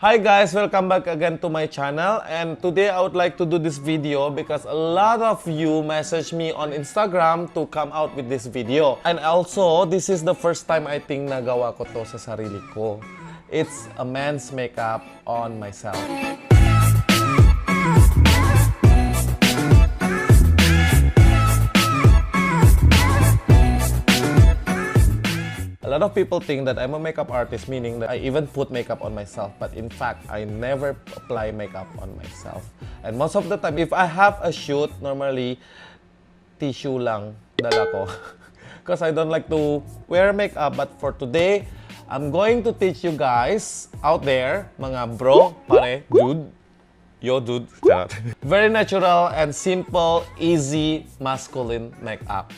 Hi guys, welcome back again to my channel, and today I would like to do this video because a lot of you message me on Instagram to come out with this video. And also, this is the first time I think nagawa ko to sa sarili ko. It's a man's makeup on myself. A lot of people think that I'm a makeup artist, meaning that I even put makeup on myself. But in fact, I never apply makeup on myself. And most of the time, if I have a shoot, normally, tissue lang dala ko. Because I don't like to wear makeup. But for today, I'm going to teach you guys out there, mga bro, pare, dude, yo dude, very natural and simple, easy, masculine makeup.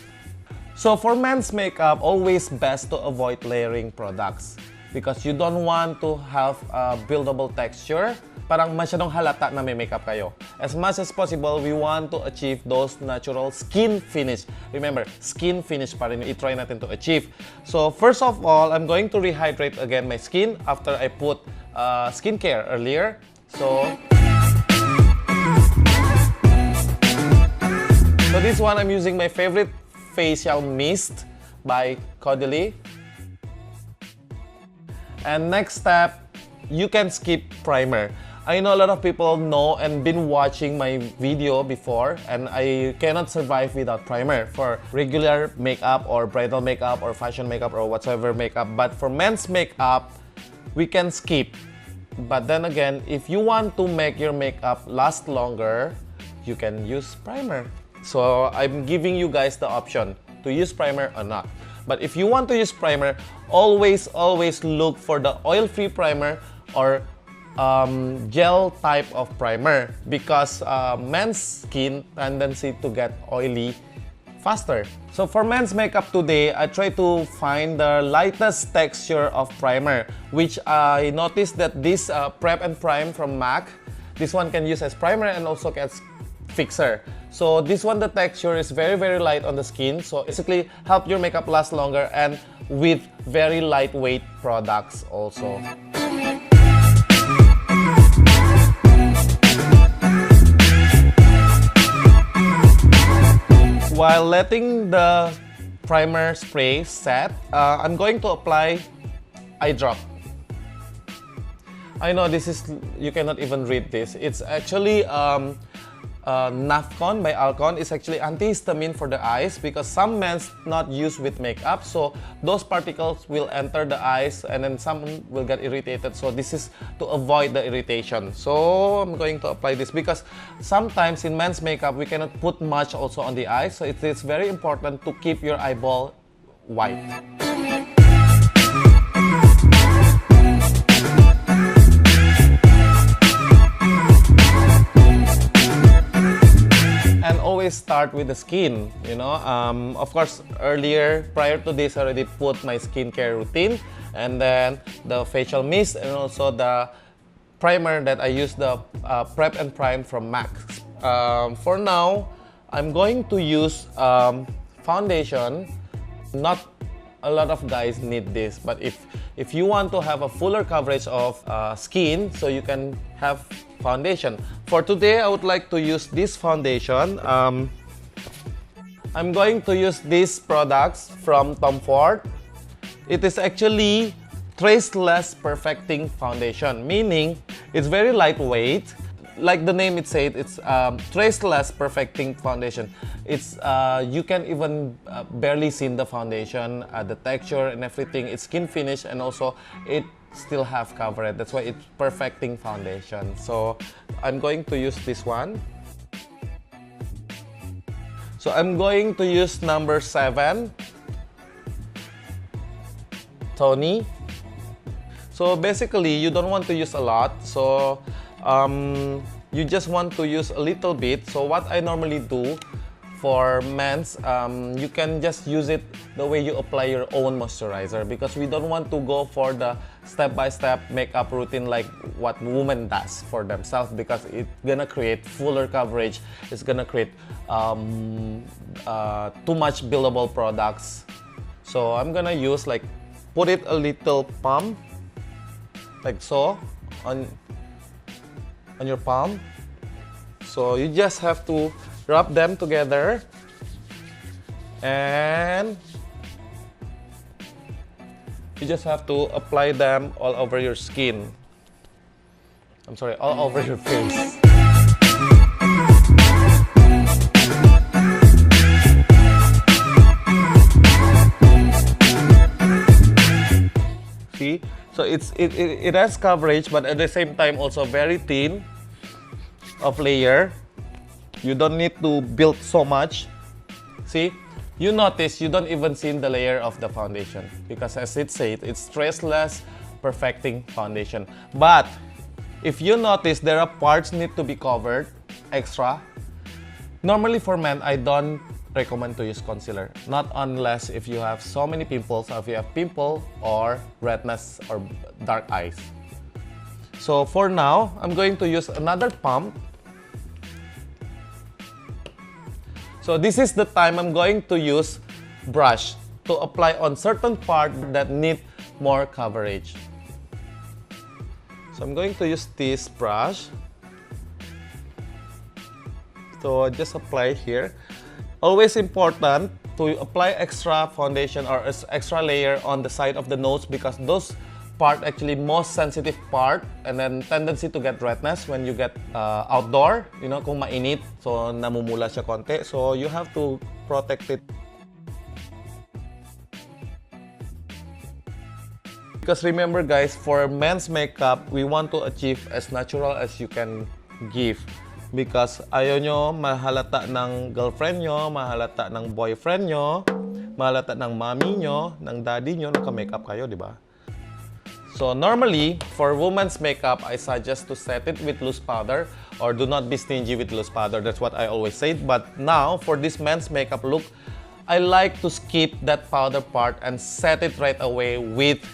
So for men's makeup, always best to avoid layering products because you don't want to have a buildable texture. Parang masyadong halata na may makeup kayo. As much as possible, we want to achieve those natural skin finish. Remember, skin finish pa rin i-try natin to achieve. So first of all, I'm going to rehydrate again my skin after I put skincare earlier. So this one, I'm using my favorite facial mist by Caudalie. And next step, you can skip primer. I know a lot of people know and been watching my video before, and I cannot survive without primer for regular makeup or bridal makeup or fashion makeup or whatever makeup. But for men's makeup, we can skip. But then again, if you want to make your makeup last longer, you can use primer. So I'm giving you guys the option to use primer or not. But if you want to use primer, always look for the oil-free primer or gel type of primer because men's skin tendency to get oily faster. So for men's makeup today, I try to find the lightest texture of primer, which I noticed that this Prep and Prime from MAC, this one can use as primer and also as fixer. So this one, the texture is very light on the skin, so basically help your makeup last longer and with very lightweight products also. While letting the primer spray set, I'm going to apply eye drop. I know this is, you cannot even read this. It's actually Nafcon by Alcon is actually antihistamine for the eyes because some men's not used with makeup, so those particles will enter the eyes and then some will get irritated. So this is to avoid the irritation. So I'm going to apply this because sometimes in men's makeup we cannot put much also on the eyes, so it is very important to keep your eyeball white. And always start with the skin, you know. Of course, earlier, prior to this, I already put my skincare routine and then the facial mist and also the primer that I use, the Prep and Prime from MAC. For now, I'm going to use foundation. Not a lot of guys need this, but if you want to have a fuller coverage of skin, so you can have foundation. For today, I would like to use this foundation. I'm going to use these products from Tom Ford. It is actually traceless perfecting foundation, meaning it's very lightweight. Like the name it said, it's traceless perfecting foundation. It's you can even barely see the foundation, the texture and everything. It's skin finish and also it still have coverage. That's why it's perfecting foundation. So I'm going to use this one. So I'm going to use number 7, Tony. So basically, you don't want to use a lot. So you just want to use a little bit. So what I normally do for men's, you can just use it the way you apply your own moisturizer because we don't want to go for the step-by-step makeup routine like what women does for themselves because it's gonna create fuller coverage. It's gonna create too much buildable products. So I'm gonna use like, put it a little pump like so on your palm. So you just have to rub them together and you just have to apply them all over your skin. I'm sorry, all over your face. See? So it has coverage, but at the same time also very thin of layer. You don't need to build so much. See? You notice you don't even see the layer of the foundation because as it said, it's stressless perfecting foundation. But if you notice there are parts need to be covered extra. Normally for men, I don't recommend to use concealer. Not unless if you have so many pimples, or if you have pimple or redness or dark eyes. So for now, I'm going to use another pump. So this is the time I'm going to use brush to apply on certain part that need more coverage. So I'm going to use this brush. So just apply here. Always important to apply extra foundation or extra layer on the side of the nose because those part actually most sensitive part and then tendency to get redness when you get outdoor, you know, kung mainit, so namumula siya konti. So you have to protect it. Because remember guys, for men's makeup, we want to achieve as natural as you can give. Because ayaw nyo mahalata ng girlfriend nyo, mahalata ng boyfriend nyo, mahalata ng mommy nyo, ng daddy nyo, naka-makeup kayo, di ba? So normally, for women's makeup, I suggest to set it with loose powder or do not be stingy with loose powder. That's what I always say. But now, for this men's makeup look, I like to skip that powder part and set it right away with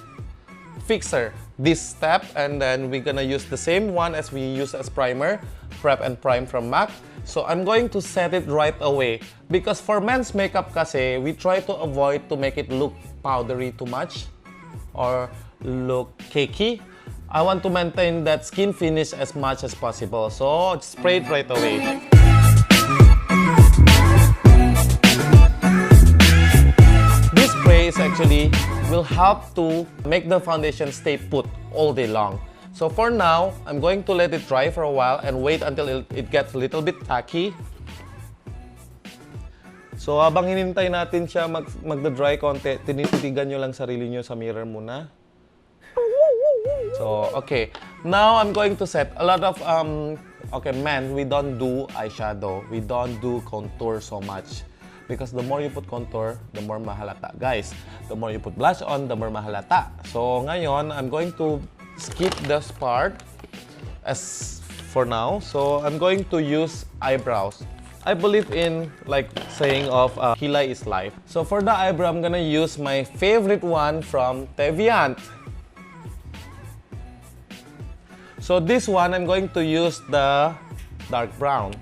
fixer. This step, and then we're gonna use the same one as we use as primer, Prep and Prime from MAC. So I'm going to set it right away because for men's makeup kasi, we try to avoid to make it look powdery too much or look cakey. I want to maintain that skin finish as much as possible. So spray it right away. This spray is actually will help to make the foundation stay put all day long. So for now, I'm going to let it dry for a while and wait until it gets a little bit tacky. So habang hinintay natin siya magda-dry konti, tinititigan nyo lang sarili nyo sa mirror muna. So, okay. Now I'm going to set a lot of, okay, men, we don't do eyeshadow. We don't do contour so much. Because the more you put contour, the more mahalata. Guys, the more you put blush on, the more mahalata. So ngayon, I'm going to skip this part as for now. So I'm going to use eyebrows. I believe in like saying of kilay is life. So for the eyebrow, I'm gonna use my favorite one from Teviant. So this one, I'm going to use the dark brown.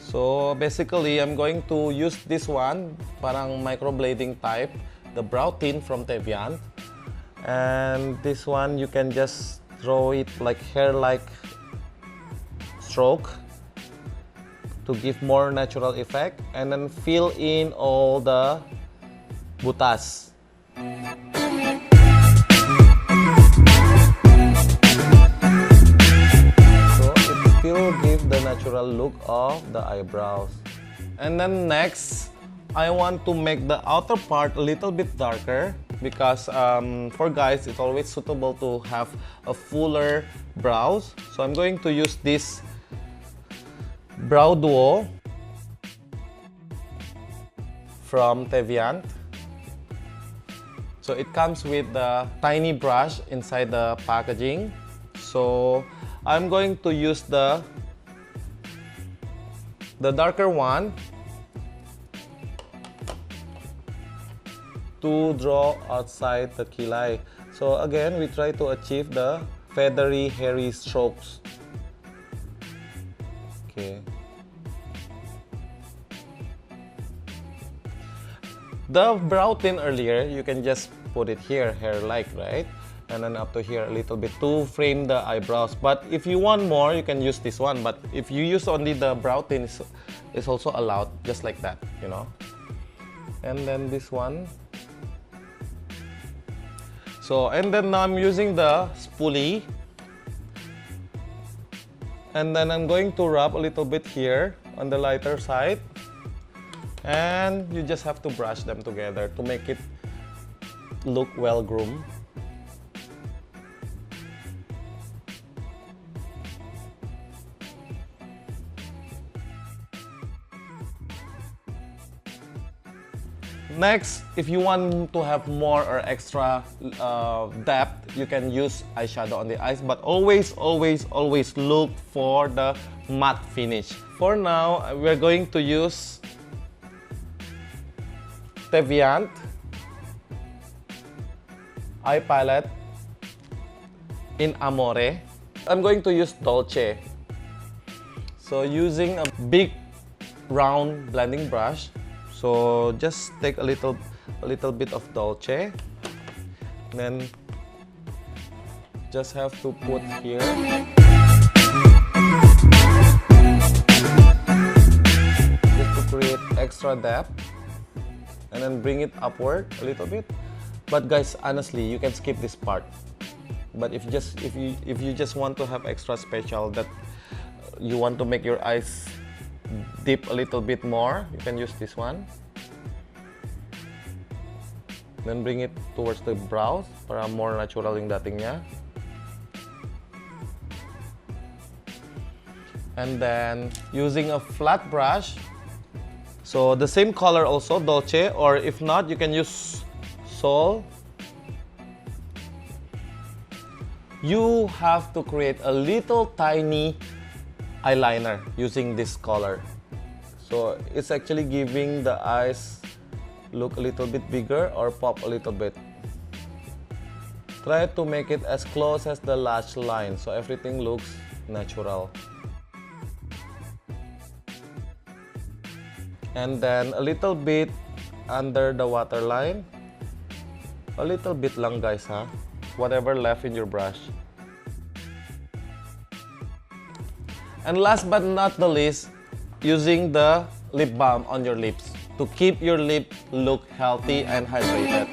So basically, I'm going to use this one, parang microblading type, the brow tint from Teviant. And this one, you can just throw it like hair-like stroke to give more natural effect. And then fill in all the butas. Still give the natural look of the eyebrows. And then next, I want to make the outer part a little bit darker because for guys, it's always suitable to have a fuller brows. So I'm going to use this brow duo from Teviant. So it comes with the tiny brush inside the packaging. So I'm going to use the darker one to draw outside the kilay. So again, we try to achieve the feathery, hairy strokes. Okay. The brow tint earlier, you can just put it here, hair-like, right? and then up to here a little bit to frame the eyebrows. But if you want more, you can use this one. But if you use only the brow tint, it's also allowed, just like that, you know. And then this one. So, and then now I'm using the spoolie. And then I'm going to rub a little bit here on the lighter side. And you just have to brush them together to make it look well groomed. Next, if you want to have more or extra depth, you can use eyeshadow on the eyes, but always look for the matte finish. For now, we're going to use Teviant eye palette in Amore. I'm going to use Dolce. So using a big round blending brush. So just take a little bit of Dolce, then just have to put here. Just to create extra depth, and then bring it upward a little bit. But guys, honestly, you can skip this part. But if you just want to have extra special, that you want to make your eyes dip a little bit more, you can use this one. Then bring it towards the brows para more natural yung dating niya. And then using a flat brush, so the same color also, Dolce, or if not, you can use Sol. You have to create a little tiny eyeliner using this color. So it's actually giving the eyes look a little bit bigger or pop a little bit. Try to make it as close as the lash line so everything looks natural. And then a little bit under the waterline. A little bit lang guys, ha? Whatever left in your brush. And last but not the least, using the lip balm on your lips to keep your lip look healthy and hydrated.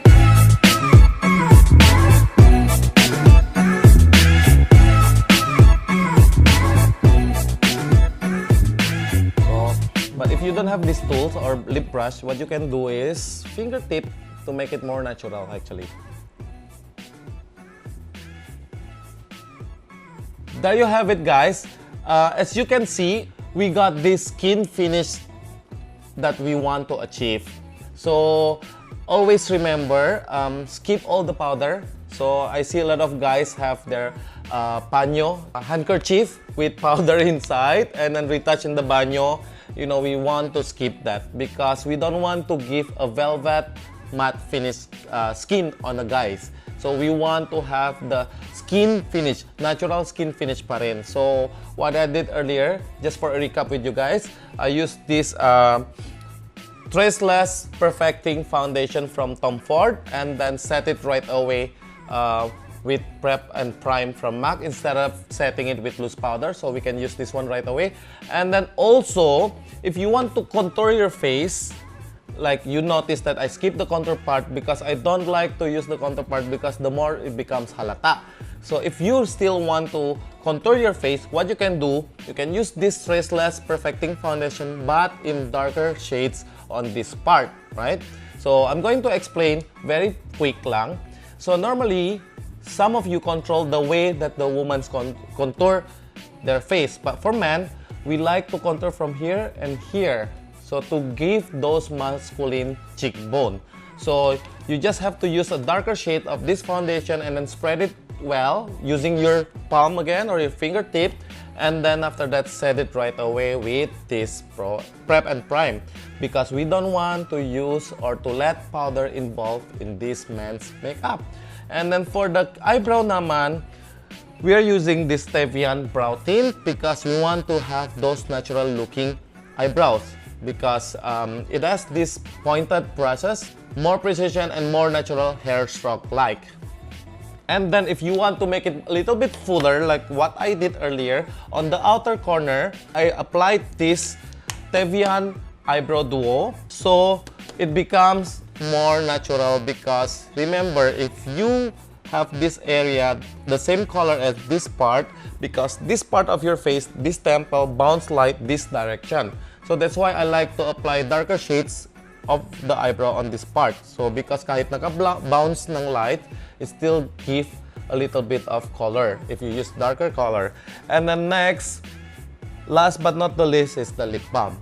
But if you don't have these tools or lip brush, what you can do is fingertip to make it more natural actually. There you have it guys. As you can see, we got this skin finish that we want to achieve. So always remember, skip all the powder. So I see a lot of guys have their paño, a handkerchief with powder inside and then retouch in the baño. You know, we want to skip that because we don't want to give a velvet matte finish skin on the guys. So we want to have the skin finish, natural skin finish pa rin. So what I did earlier, just for a recap with you guys, I used this Traceless Perfecting Foundation from Tom Ford and then set it right away with Prep and Prime from MAC instead of setting it with loose powder. So we can use this one right away. And then also, if you want to contour your face, like you notice that I skip the contour part because I don't like to use the contour part because the more it becomes halata. So if you still want to contour your face, what you can do, you can use this Traceless Perfecting Foundation but in darker shades on this part, right? So I'm going to explain very quick lang. So normally, some of you control the way that the women's contour their face. But for men, we like to contour from here and here. So to give those masculine cheekbone. So you just have to use a darker shade of this foundation and then spread it well using your palm again or your fingertip. And then after that, set it right away with this Prep and Prime because we don't want to use or to let powder involved in this man's makeup. And then for the eyebrow naman, we are using this Teviant brow tint because we want to have those natural looking eyebrows because it has these pointed brushes, more precision and more natural hair stroke like. And then if you want to make it a little bit fuller, like what I did earlier, on the outer corner, I applied this Teviant Eyebrow Duo. So it becomes more natural because remember, if you have this area the same color as this part, because this part of your face, this temple, bounce light this direction. So that's why I like to apply darker shades of the eyebrow on this part. So because kahit naka-bounce ng light, it still give a little bit of color if you use darker color. And then next, last but not the least, is the lip balm.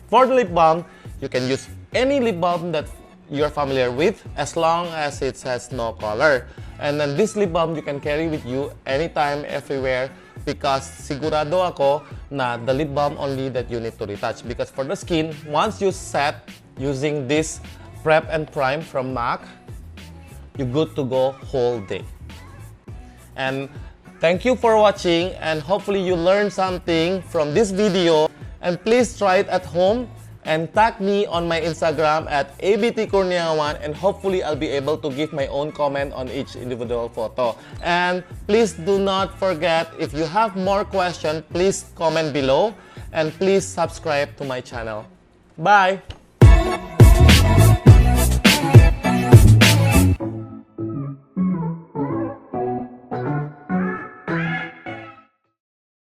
For the lip balm, you can use any lip balm that you're familiar with as long as it has no color. And then this lip balm you can carry with you anytime, everywhere, because sigurado ako na the lip balm only that you need to retouch. Because for the skin, once you set using this Prep and Prime from MAC, you're good to go whole day. And thank you for watching, and hopefully you learned something from this video. And please try it at home and tag me on my Instagram at abtkurniawan, and hopefully I'll be able to give my own comment on each individual photo. And please do not forget, if you have more questions, please comment below, and please subscribe to my channel. Bye!